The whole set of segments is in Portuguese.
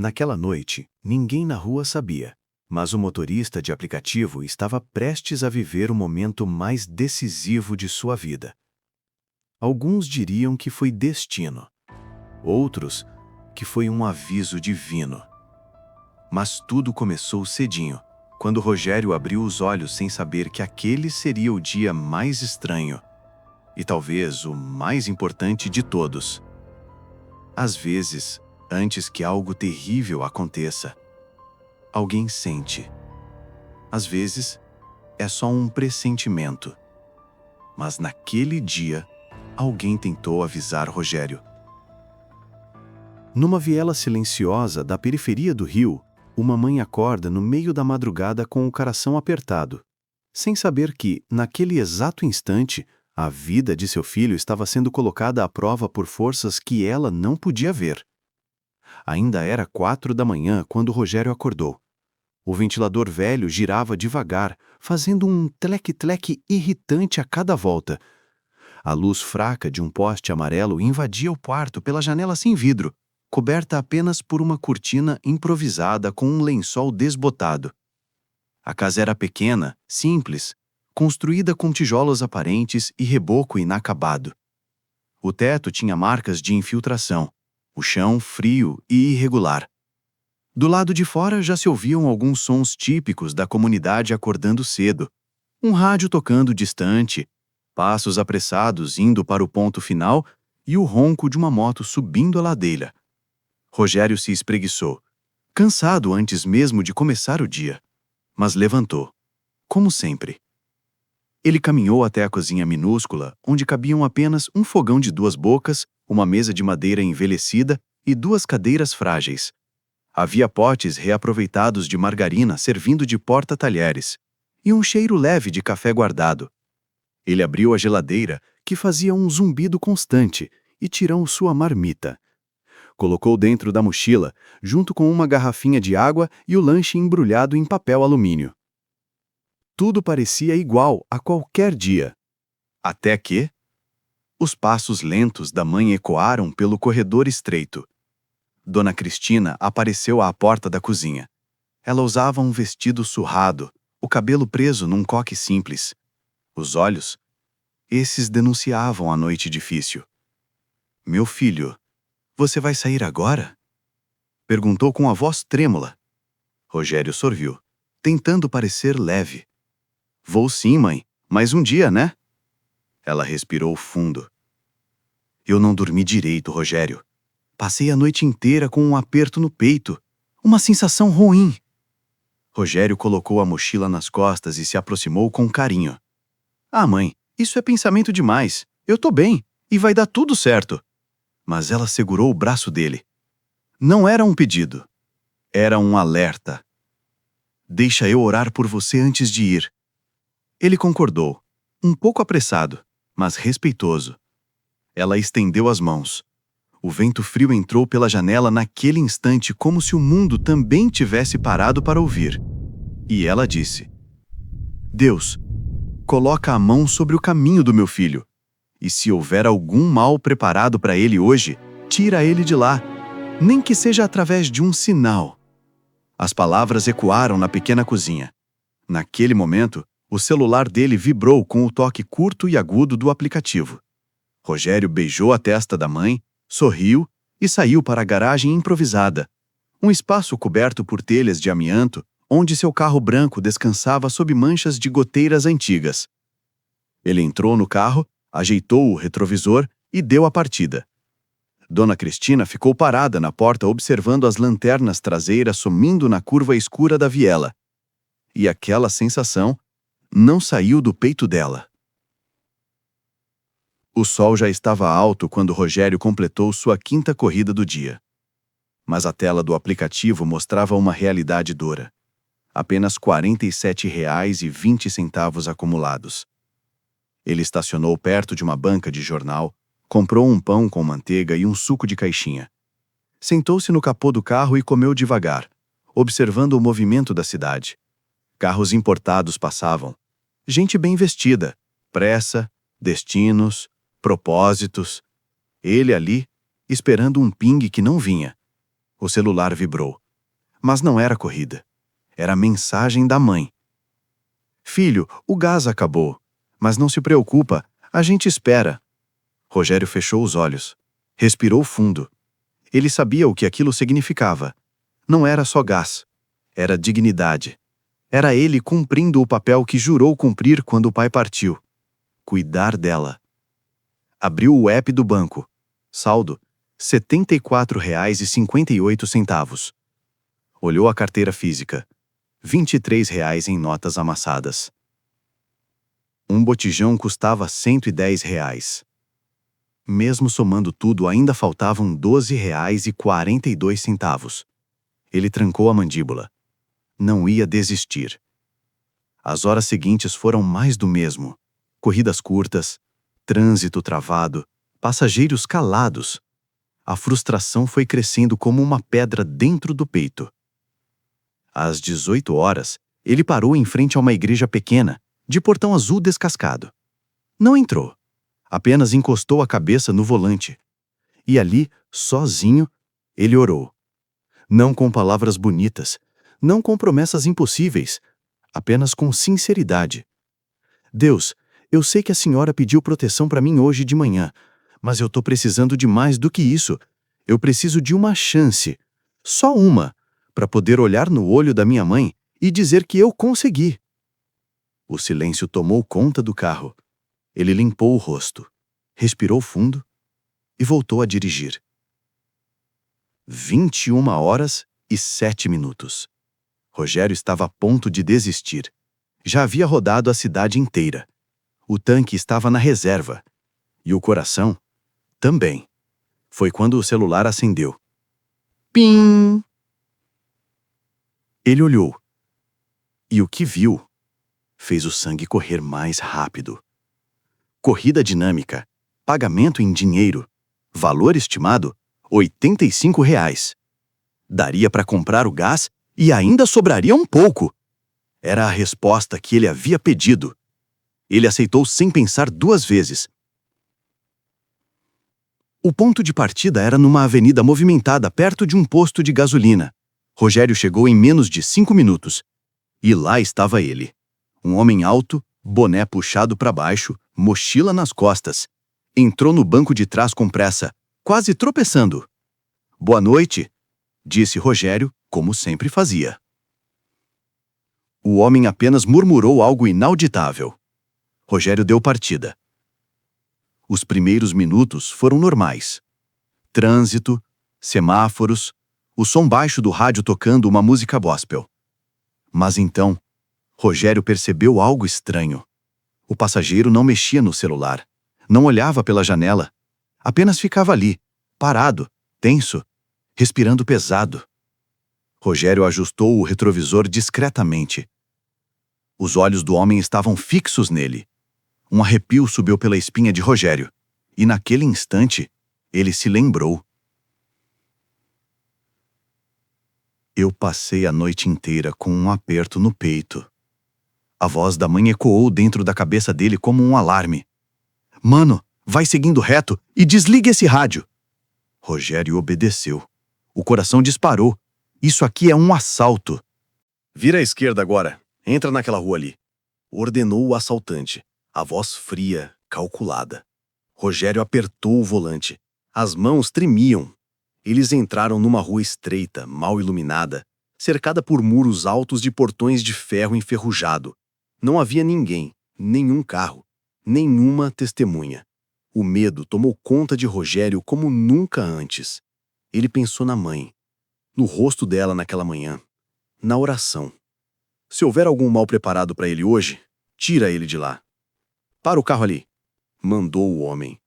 Naquela noite, ninguém na rua sabia, mas o motorista de aplicativo estava prestes a viver o momento mais decisivo de sua vida. Alguns diriam que foi destino, outros que foi um aviso divino. Mas tudo começou cedinho, quando Rogério abriu os olhos sem saber que aquele seria o dia mais estranho e talvez o mais importante de todos. Às vezes, antes que algo terrível aconteça, alguém sente. Às vezes, é só um pressentimento. Mas naquele dia, alguém tentou avisar Rogério. Numa viela silenciosa da periferia do Rio, uma mãe acorda no meio da madrugada com o coração apertado, sem saber que, naquele exato instante, a vida de seu filho estava sendo colocada à prova por forças que ela não podia ver. Ainda era 4 da manhã quando Rogério acordou. O ventilador velho girava devagar, fazendo um tleque-tleque irritante a cada volta. A luz fraca de um poste amarelo invadia o quarto pela janela sem vidro, coberta apenas por uma cortina improvisada com um lençol desbotado. A casa era pequena, simples, construída com tijolos aparentes e reboco inacabado. O teto tinha marcas de infiltração, o chão frio e irregular. Do lado de fora já se ouviam alguns sons típicos da comunidade acordando cedo. Um rádio tocando distante, passos apressados indo para o ponto final e o ronco de uma moto subindo a ladeira. Rogério se espreguiçou, cansado antes mesmo de começar o dia, mas levantou, como sempre. Ele caminhou até a cozinha minúscula, onde cabiam apenas um fogão de 2 bocas, uma mesa de madeira envelhecida e 2 cadeiras frágeis. Havia potes reaproveitados de margarina servindo de porta-talheres, e um cheiro leve de café guardado. Ele abriu a geladeira, que fazia um zumbido constante, e tirou sua marmita. Colocou dentro da mochila, junto com uma garrafinha de água e o lanche embrulhado em papel alumínio. Tudo parecia igual a qualquer dia. Até que os passos lentos da mãe ecoaram pelo corredor estreito. Dona Cristina apareceu à porta da cozinha. Ela usava um vestido surrado, o cabelo preso num coque simples. Os olhos, esses denunciavam a noite difícil. "Meu filho, você vai sair agora?" Perguntou com a voz trêmula. Rogério sorriu, tentando parecer leve. "Vou sim, mãe, mais um dia, né?" Ela respirou fundo. "Eu não dormi direito, Rogério. Passei a noite inteira com um aperto no peito, uma sensação ruim." Rogério colocou a mochila nas costas e se aproximou com carinho. "Ah, mãe, isso é pensamento demais. Eu tô bem, e vai dar tudo certo." Mas ela segurou o braço dele. Não era um pedido. Era um alerta. "Deixa eu orar por você antes de ir." Ele concordou, um pouco apressado, mas respeitoso. Ela estendeu as mãos. O vento frio entrou pela janela naquele instante como se o mundo também tivesse parado para ouvir. E ela disse: "Deus, coloca a mão sobre o caminho do meu filho. E se houver algum mal preparado para ele hoje, tira ele de lá, nem que seja através de um sinal." As palavras ecoaram na pequena cozinha. Naquele momento, o celular dele vibrou com o toque curto e agudo do aplicativo. Rogério beijou a testa da mãe, sorriu e saiu para a garagem improvisada, um espaço coberto por telhas de amianto, onde seu carro branco descansava sob manchas de goteiras antigas. Ele entrou no carro, ajeitou o retrovisor e deu a partida. Dona Cristina ficou parada na porta observando as lanternas traseiras sumindo na curva escura da viela. E aquela sensação não saiu do peito dela. O sol já estava alto quando Rogério completou sua 5ª corrida do dia. Mas a tela do aplicativo mostrava uma realidade dura. Apenas R$ 47,20 acumulados. Ele estacionou perto de uma banca de jornal, comprou um pão com manteiga e um suco de caixinha. Sentou-se no capô do carro e comeu devagar, observando o movimento da cidade. Carros importados passavam. Gente bem vestida, pressa, destinos, propósitos. Ele ali, esperando um pingue que não vinha. O celular vibrou. Mas não era corrida. Era a mensagem da mãe. Filho, o gás acabou. Mas não se preocupa, a gente espera. Rogério fechou os olhos. Respirou fundo. Ele sabia o que aquilo significava. Não era só gás. Era dignidade. Era ele cumprindo o papel que jurou cumprir quando o pai partiu. Cuidar dela. Abriu o app do banco. Saldo: R$ 74,58. Olhou a carteira física. R$ 23 em notas amassadas. Um botijão custava R$ 110. Mesmo somando tudo, ainda faltavam R$ 12,42. Ele trancou a mandíbula. Não ia desistir. As horas seguintes foram mais do mesmo. Corridas curtas, trânsito travado, passageiros calados. A frustração foi crescendo como uma pedra dentro do peito. Às 18 horas, ele parou em frente a uma igreja pequena, de portão azul descascado. Não entrou. Apenas encostou a cabeça no volante. E ali, sozinho, ele orou. Não com palavras bonitas, não com promessas impossíveis, apenas com sinceridade. Deus, eu sei que a senhora pediu proteção para mim hoje de manhã, mas eu estou precisando de mais do que isso. Eu preciso de uma chance, só uma, para poder olhar no olho da minha mãe e dizer que eu consegui. O silêncio tomou conta do carro. Ele limpou o rosto, respirou fundo e voltou a dirigir. 21h07. Rogério estava a ponto de desistir. Já havia rodado a cidade inteira. O tanque estava na reserva. E o coração também. Foi quando o celular acendeu. Pim! Ele olhou. E o que viu fez o sangue correr mais rápido. Corrida dinâmica, pagamento em dinheiro, valor estimado R$ 85. Daria para comprar o gás e ainda sobraria um pouco. Era a resposta que ele havia pedido. Ele aceitou sem pensar duas vezes. O ponto de partida era numa avenida movimentada perto de um posto de gasolina. Rogério chegou em menos de 5 minutos. E lá estava ele. Um homem alto, boné puxado para baixo, mochila nas costas. Entrou no banco de trás com pressa, quase tropeçando. Boa noite, disse Rogério, como sempre fazia. O homem apenas murmurou algo inauditável. Rogério deu partida. Os primeiros minutos foram normais. Trânsito, semáforos, o som baixo do rádio tocando uma música gospel. Mas então, Rogério percebeu algo estranho. O passageiro não mexia no celular, não olhava pela janela, apenas ficava ali, parado, tenso, respirando pesado. Rogério ajustou o retrovisor discretamente. Os olhos do homem estavam fixos nele. Um arrepio subiu pela espinha de Rogério, e naquele instante, ele se lembrou. Eu passei a noite inteira com um aperto no peito. A voz da mãe ecoou dentro da cabeça dele como um alarme. Mano, vai seguindo reto e desliga esse rádio. Rogério obedeceu. O coração disparou. Isso aqui é um assalto. Vira à esquerda agora. Entra naquela rua ali. Ordenou o assaltante. A voz fria, calculada. Rogério apertou o volante. As mãos tremiam. Eles entraram numa rua estreita, mal iluminada, cercada por muros altos de portões de ferro enferrujado. Não havia ninguém, nenhum carro, nenhuma testemunha. O medo tomou conta de Rogério como nunca antes. Ele pensou na mãe, no rosto dela naquela manhã, na oração. Se houver algum mal preparado para ele hoje, tira ele de lá. Para o carro ali, mandou o homem.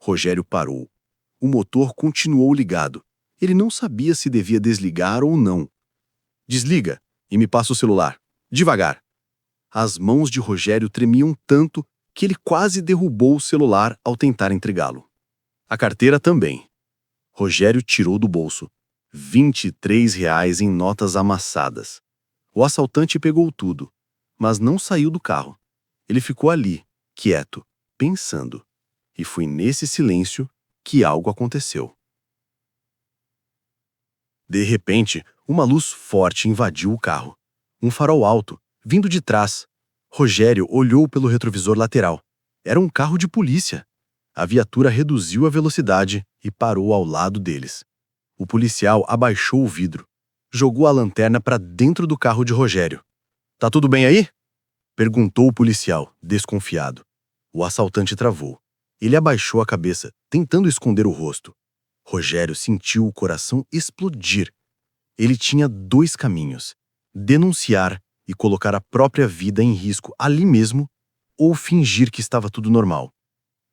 Rogério parou. O motor continuou ligado. Ele não sabia se devia desligar ou não. Desliga e me passa o celular. Devagar. As mãos de Rogério tremiam tanto que ele quase derrubou o celular ao tentar entregá-lo. A carteira também. Rogério tirou do bolso R$ 23 em notas amassadas. O assaltante pegou tudo, mas não saiu do carro. Ele ficou ali, quieto, pensando. E foi nesse silêncio que algo aconteceu. De repente, uma luz forte invadiu o carro. Um farol alto, vindo de trás. Rogério olhou pelo retrovisor lateral. Era um carro de polícia. A viatura reduziu a velocidade e parou ao lado deles. O policial abaixou o vidro. Jogou a lanterna para dentro do carro de Rogério. "Tá tudo bem aí?" perguntou o policial, desconfiado. O assaltante travou. Ele abaixou a cabeça, tentando esconder o rosto. Rogério sentiu o coração explodir. Ele tinha dois caminhos: denunciar e colocar a própria vida em risco ali mesmo, ou fingir que estava tudo normal.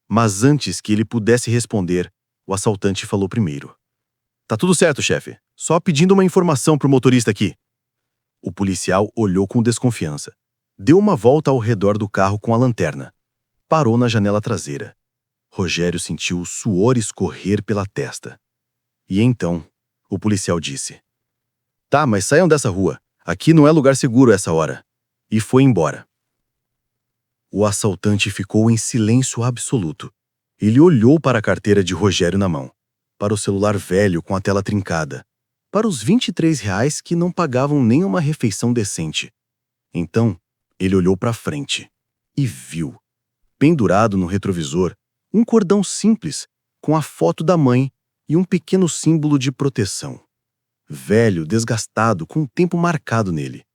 Mas antes que ele pudesse responder, o assaltante falou primeiro. "Tá tudo certo, chefe. Só pedindo uma informação pro motorista aqui." O policial olhou com desconfiança. Deu uma volta ao redor do carro com a lanterna. Parou na janela traseira. Rogério sentiu o suor escorrer pela testa. E então, o policial disse: "Tá, mas saiam dessa rua. Aqui não é lugar seguro essa hora." E foi embora. O assaltante ficou em silêncio absoluto. Ele olhou para a carteira de Rogério na mão, para o celular velho com a tela trincada, para os R$ 23 que não pagavam nem uma refeição decente. Então, ele olhou para frente e viu, pendurado no retrovisor, um cordão simples com a foto da mãe e um pequeno símbolo de proteção. Velho, desgastado, com o tempo marcado nele.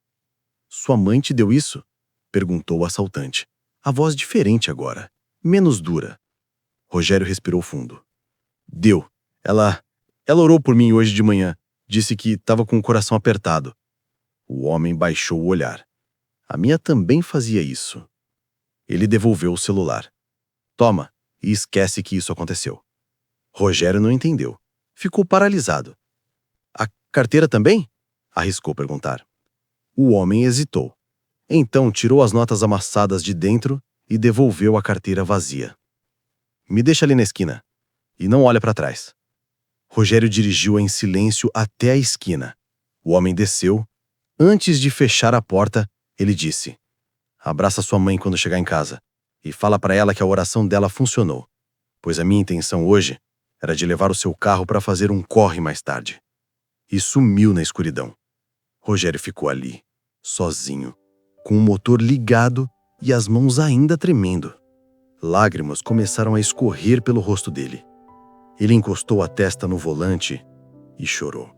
"Sua mãe te deu isso?" perguntou o assaltante. A voz diferente agora, menos dura. Rogério respirou fundo. "Deu. Ela orou por mim hoje de manhã. Disse que estava com o coração apertado." O homem baixou o olhar. "A minha também fazia isso." Ele devolveu o celular. "Toma, e esquece que isso aconteceu." Rogério não entendeu. Ficou paralisado. "A carteira também?" arriscou perguntar. O homem hesitou. Então tirou as notas amassadas de dentro e devolveu a carteira vazia. "Me deixa ali na esquina. E não olha para trás." Rogério dirigiu em silêncio até a esquina. O homem desceu. Antes de fechar a porta, ele disse: "Abraça sua mãe quando chegar em casa e fala para ela que a oração dela funcionou, pois a minha intenção hoje era de levar o seu carro para fazer um corre mais tarde." E sumiu na escuridão. Rogério ficou ali, sozinho, com o motor ligado e as mãos ainda tremendo. Lágrimas começaram a escorrer pelo rosto dele. Ele encostou a testa no volante e chorou.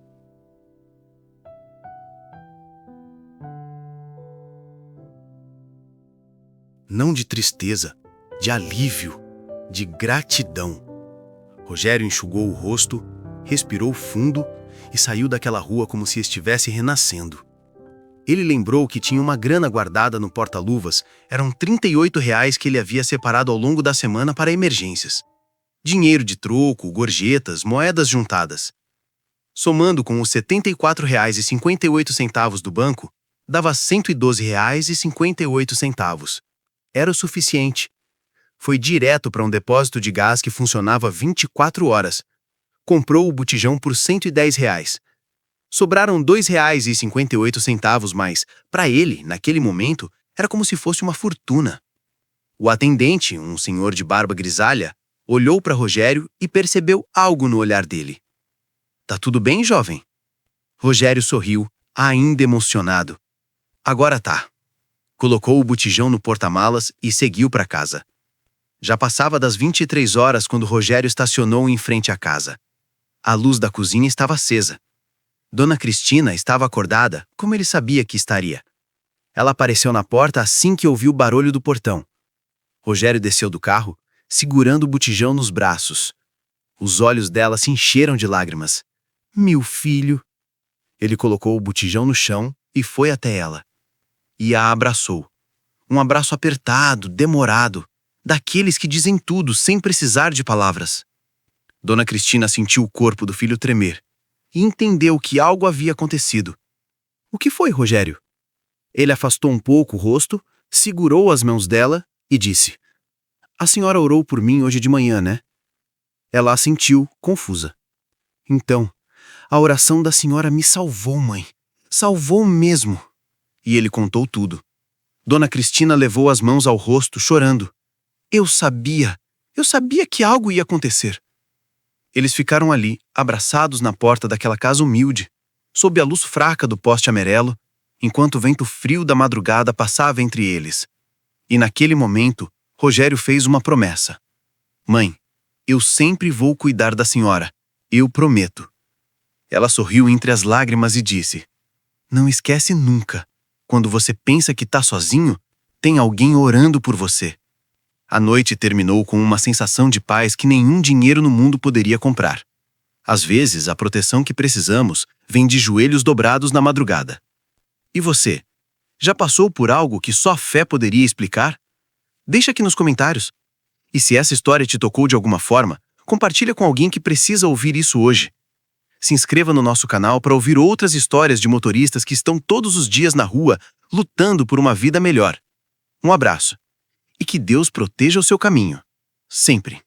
Não de tristeza, de alívio, de gratidão. Rogério enxugou o rosto, respirou fundo e saiu daquela rua como se estivesse renascendo. Ele lembrou que tinha uma grana guardada no porta-luvas. Eram R$ 38 que ele havia separado ao longo da semana para emergências. Dinheiro de troco, gorjetas, moedas juntadas. Somando com os R$ 74,58 do banco, dava R$ 112,58. Era o suficiente. Foi direto para um depósito de gás que funcionava 24 horas. Comprou o botijão por R$ 110. Sobraram R$ 2,58, mas, para ele, naquele momento, era como se fosse uma fortuna. O atendente, um senhor de barba grisalha, olhou para Rogério e percebeu algo no olhar dele. "Tá tudo bem, jovem?" Rogério sorriu, ainda emocionado. "Agora tá." Colocou o botijão no porta-malas e seguiu para casa. Já passava das 23 horas quando Rogério estacionou em frente à casa. A luz da cozinha estava acesa. Dona Cristina estava acordada, como ele sabia que estaria. Ela apareceu na porta assim que ouviu o barulho do portão. Rogério desceu do carro, segurando o botijão nos braços. Os olhos dela se encheram de lágrimas. "Meu filho." Ele colocou o botijão no chão e foi até ela. E a abraçou. Um abraço apertado, demorado, daqueles que dizem tudo sem precisar de palavras. Dona Cristina sentiu o corpo do filho tremer e entendeu que algo havia acontecido. "O que foi, Rogério?" Ele afastou um pouco o rosto, segurou as mãos dela e disse: "A senhora orou por mim hoje de manhã, né?" Ela assentiu, confusa. "Então, a oração da senhora me salvou, mãe. Salvou mesmo." E ele contou tudo. Dona Cristina levou as mãos ao rosto, chorando. Eu sabia que algo ia acontecer." Eles ficaram ali, abraçados na porta daquela casa humilde, sob a luz fraca do poste amarelo, enquanto o vento frio da madrugada passava entre eles. E naquele momento, Rogério fez uma promessa. Mãe, eu sempre vou cuidar da senhora. Eu prometo. Ela sorriu entre as lágrimas e disse: Não esquece nunca. Quando você pensa que está sozinho, tem alguém orando por você. A noite terminou com uma sensação de paz que nenhum dinheiro no mundo poderia comprar. Às vezes, a proteção que precisamos vem de joelhos dobrados na madrugada. E você? Já passou por algo que só a fé poderia explicar? Deixa aqui nos comentários. E se essa história te tocou de alguma forma, compartilha com alguém que precisa ouvir isso hoje. Se inscreva no nosso canal para ouvir outras histórias de motoristas que estão todos os dias na rua, lutando por uma vida melhor. Um abraço. E que Deus proteja o seu caminho. Sempre.